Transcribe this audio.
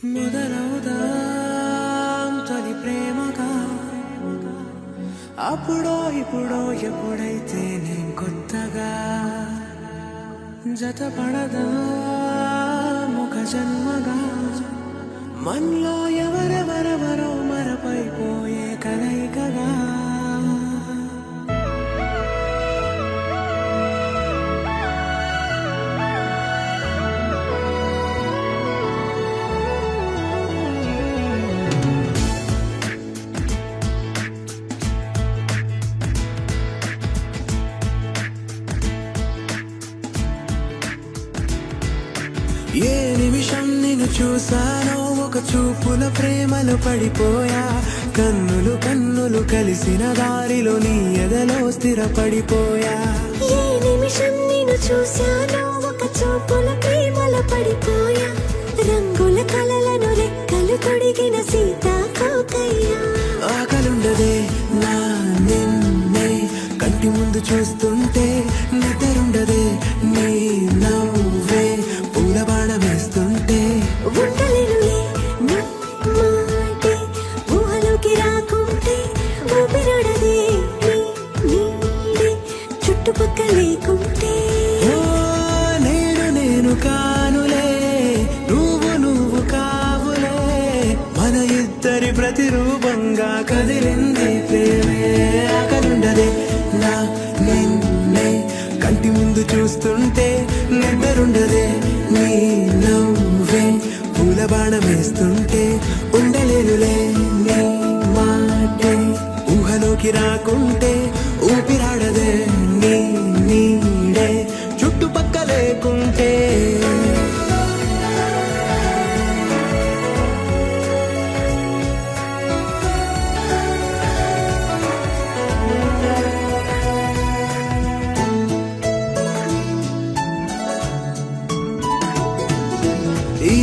మొదలవుదాం తొలి ప్రేమగా అప్పుడో ఇప్పుడో ఎప్పుడైతే నేను కొత్తగా జతపడదా ఒక జన్మగా మనలో ఎవరెవరెవరో మరపైపోయే కలయికగా ఏ నిమిషం నిన్ను చూసానో ఒక చూపుల ప్రేమలో పడిపోయా కన్నులు కన్నులు కలిసిన దారిలో నీ ఎదలో స్థిరపడిపోయా ఏ నిమిషం నిన్ను చూసానో ఒక చూపుల ప్రేమలో పడిపోయా రంగుల కలలను రెక్కలు తొడిగిన సీతాకోకయ్యా ఆకలుండదే నా నిన్నే కంటి ముందు చూస్తుంటే నిద్రుండదే నీ నవ్వే పూల బాణం వేస్తుంటే ఉండలేనులే నీ మాటే ఊహలోకి రాకుంటే ఊపిరాడదే నీ నీడే చుట్టుపక్కల లేకుంటే ఓ నేను కానులే నువ్వు కావులే మన ఇద్దరి ప్రతిరూపంగా కదిలింది ప్రేమే ఆకలుండదే నా నిన్నే కంటి ముందు చూస్తుంటే నిద్రుండదే నీ నవ్వే పూల బాణం వేస్తుంటే ఉండలేనులే నీ మాటే ఊహలోకి రాకుంటే ఊపిరాడదే నీ నీడే చుట్టుపక్క లేకుంటే ఈ